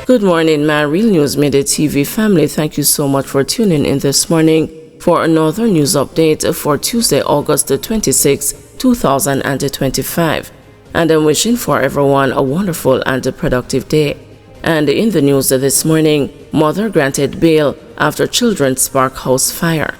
Good morning, my Real News Midday TV family. Thank you so much for tuning in this morning for another news update for Tuesday, August the 26th, 2025. And I'm wishing for everyone a wonderful and a productive day. And in the news this morning, mother granted bail after children spark house fire.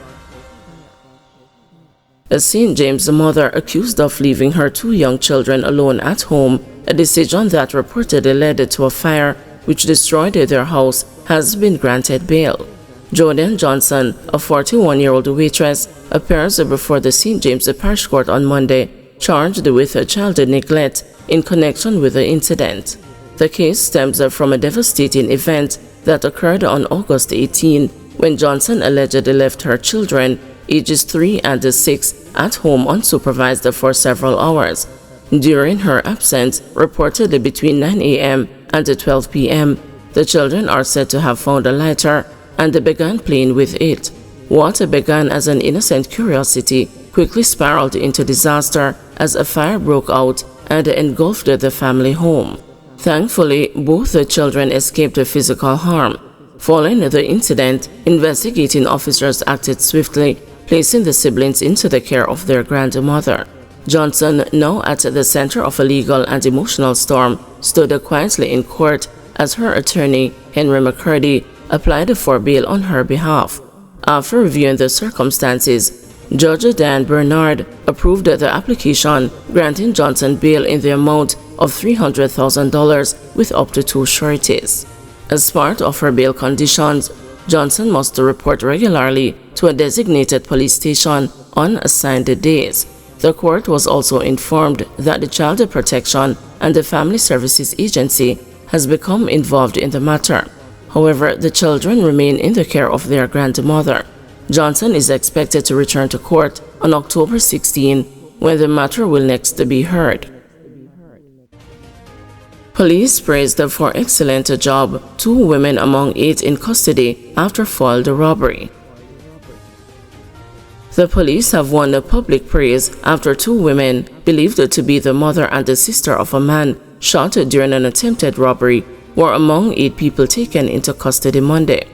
A St. James mother accused of leaving her two young children alone at home, a decision that reportedly led to a fire which destroyed their house, has been granted bail. Jordan Johnson, a 41-year-old waitress, appears before the St. James Parish Court on Monday, charged with child neglect in connection with the incident. The case stems from a devastating event that occurred on August 18 when Johnson allegedly left her children, ages 3 and 6, at home unsupervised for several hours. During her absence, reportedly between 9 a.m. and 12 p.m., the children are said to have found a lighter and began playing with it. What began as an innocent curiosity quickly spiraled into disaster as a fire broke out and engulfed the family home. Thankfully, both the children escaped physical harm. Following the incident, investigating officers acted swiftly, placing the siblings into the care of their grandmother. Johnson, now at the center of a legal and emotional storm, stood quietly in court as her attorney, Henry McCurdy, applied for bail on her behalf. After reviewing the circumstances, Judge Dan Bernard approved the application, granting Johnson bail in the amount of $300,000 with up to 2 sureties. As part of her bail conditions, Johnson must report regularly to a designated police station on assigned days. The court was also informed that the Child Protection and the Family Services Agency has become involved in the matter. However, the children remain in the care of their grandmother. Johnson is expected to return to court on October 16, when the matter will next be heard. Police praised for excellent job 2 women among 8 in custody after foiled robbery. The police have won public praise after 2 women, believed to be the mother and the sister of a man shot during an attempted robbery, were among 8 people taken into custody Monday.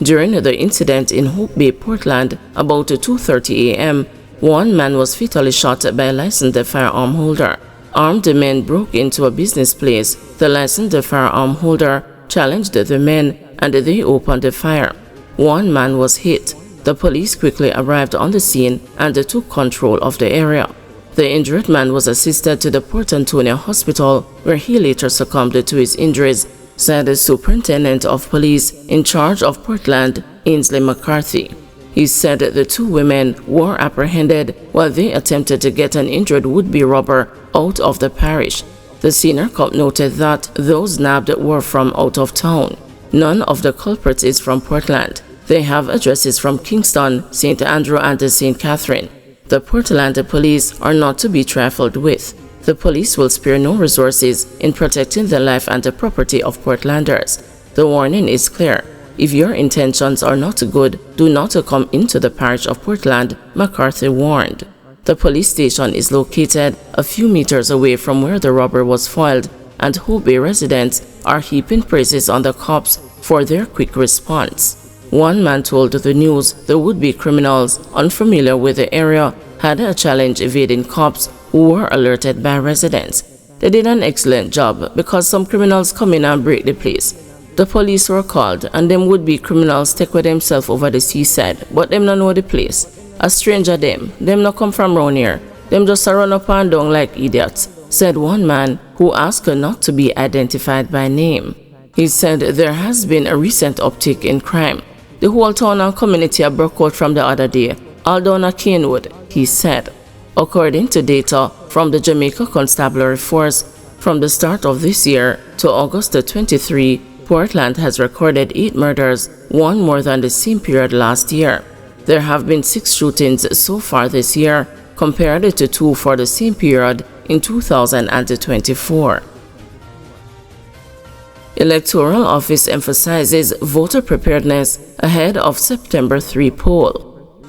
During the incident in Hope Bay, Portland, about 2:30 a.m., one man was fatally shot by a licensed firearm holder. Armed men broke into a business place. The licensed firearm holder challenged the men and they opened fire. One man was hit. The police quickly arrived on the scene and took control of the area. The injured man was assisted to the Port Antonio Hospital, where he later succumbed to his injuries, said the Superintendent of Police in charge of Portland, Ainsley McCarthy. He said the 2 women were apprehended while they attempted to get an injured would-be robber out of the parish. The senior cop noted that those nabbed were from out of town. None of the culprits is from Portland. They have addresses from Kingston, St. Andrew, and St. Catherine. The Portland police are not to be trifled with. The police will spare no resources in protecting the life and the property of Portlanders. The warning is clear. If your intentions are not good, do not come into the parish of Portland, McCarthy warned. The police station is located a few meters away from where the robber was foiled, and Hope Bay residents are heaping praises on the cops for their quick response. One man told the news the would-be criminals, unfamiliar with the area, had a challenge evading cops who were alerted by residents. They did an excellent job because some criminals come in and break the place. The police were called and them would-be criminals take with themselves over the seaside, but them not know the place. A stranger them not come from round here. Them just a run up and down like idiots, said one man who asked not to be identified by name. He said there has been a recent uptick in crime. The whole town and community are broke out from the other day, all down at Canewood, he said. According to data from the Jamaica Constabulary Force, from the start of this year to August 23, Portland has recorded 8 murders, 1 more than the same period last year. There have been 6 shootings so far this year, compared to 2 for the same period in 2024. Electoral Office emphasizes voter preparedness ahead of September 3 poll.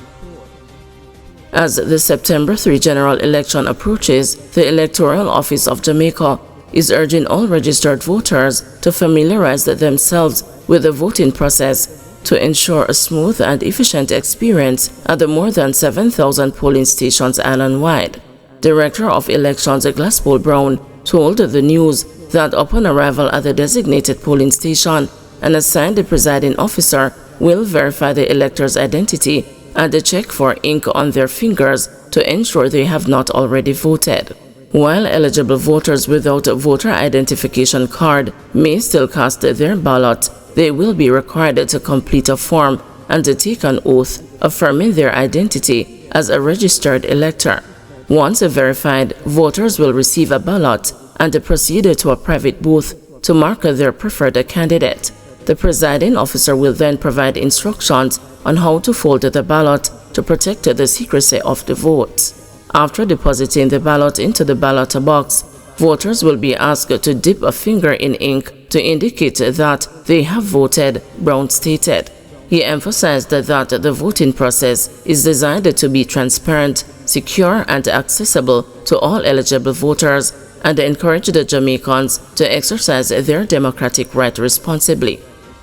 As the September 3 general election approaches, the Electoral Office of Jamaica is urging all registered voters to familiarize themselves with the voting process to ensure a smooth and efficient experience at the more than 7,000 polling stations island-wide. Director of Elections Glasspool Brown told the news that upon arrival at the designated polling station, an assigned presiding officer will verify the elector's identity and check for ink on their fingers to ensure they have not already voted. While eligible voters without a voter identification card may still cast their ballot, they will be required to complete a form and to take an oath affirming their identity as a registered elector. Once verified, voters will receive a ballot and proceed to a private booth to mark their preferred candidate. The presiding officer will then provide instructions on how to fold the ballot to protect the secrecy of the votes. After depositing the ballot into the ballot box, voters will be asked to dip a finger in ink to indicate that they have voted, Brown stated. He emphasized that the voting process is designed to be transparent, secure, and accessible to all eligible voters, and encouraged the Jamaicans to exercise their democratic right responsibly.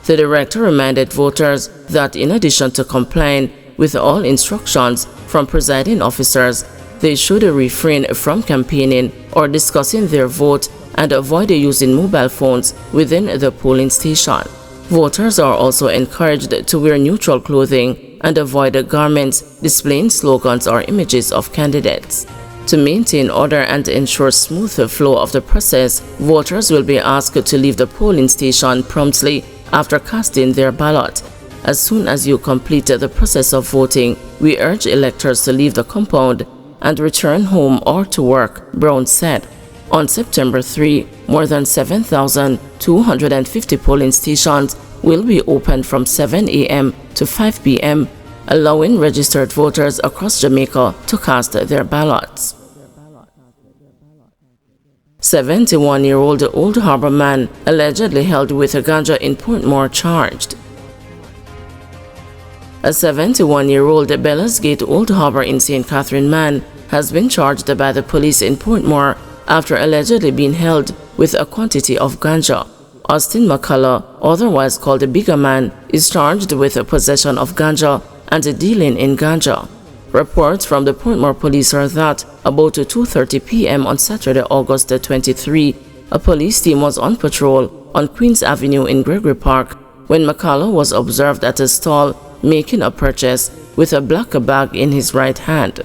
The director reminded voters that in addition to complying with all instructions from presiding officers, they should refrain from campaigning or discussing their vote and avoid using mobile phones within the polling station. Voters are also encouraged to wear neutral clothing and avoid garments displaying slogans or images of candidates. To maintain order and ensure smooth flow of the process, voters will be asked to leave the polling station promptly after casting their ballot. As soon as you complete the process of voting, we urge electors to leave the compound and return home or to work, Brown said. On September 3, more than 7,250 polling stations will be open from 7 a.m. to 5 p.m., allowing registered voters across Jamaica to cast their ballots. 71-year-old Old Harbour man allegedly held with Ganja in Portmore charged. A 71-year-old Bellas Gate Old Harbour in St. Catherine man has been charged by the police in Portmore after allegedly being held with a quantity of ganja. Austin McCullough, otherwise called the Bigger Man, is charged with possession of ganja and dealing in ganja. Reports from the Portmore police are that about 2:30 p.m. on Saturday, August 23, a police team was on patrol on Queens Avenue in Gregory Park when McCullough was observed at a stall making a purchase with a black bag in his right hand.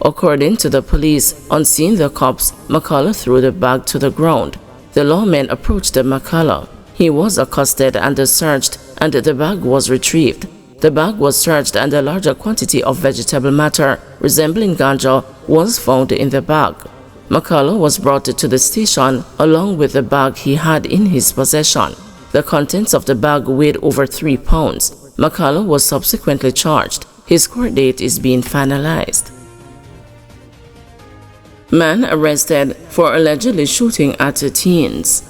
According to the police, on seeing the cops, McCullough threw the bag to the ground. The lawmen approached McCullough. He was accosted and searched, and the bag was retrieved. The bag was searched and a larger quantity of vegetable matter resembling ganja was found in the bag. McCullough was brought to the station along with the bag he had in his possession. The contents of the bag weighed over 3 pounds. McCullough was subsequently charged. His court date is being finalized. Man arrested for allegedly shooting at teens.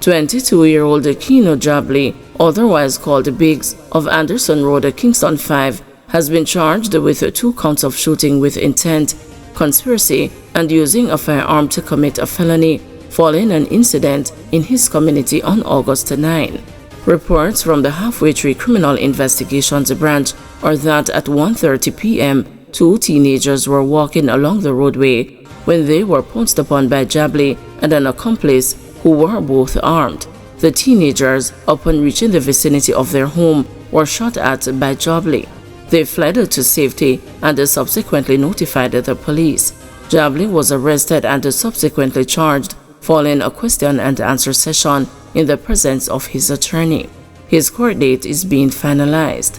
22-year-old Keno Jabli, otherwise called Biggs, of Anderson Road, Kingston 5, has been charged with 2 counts of shooting with intent, conspiracy, and using a firearm to commit a felony following an incident in his community on August 9. Reports from the Halfway Tree Criminal Investigations Branch are that at 1:30 p.m., 2 teenagers were walking along the roadway when they were pounced upon by Jabli and an accomplice who were both armed. The teenagers, upon reaching the vicinity of their home, were shot at by Jabli. They fled to safety and subsequently notified the police. Jabli was arrested and subsequently charged following a question and answer session in the presence of his attorney. His court date is being finalized.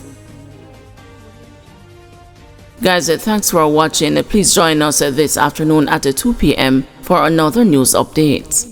Guys, thanks for watching. Please join us this afternoon at 2 p.m. for another news update.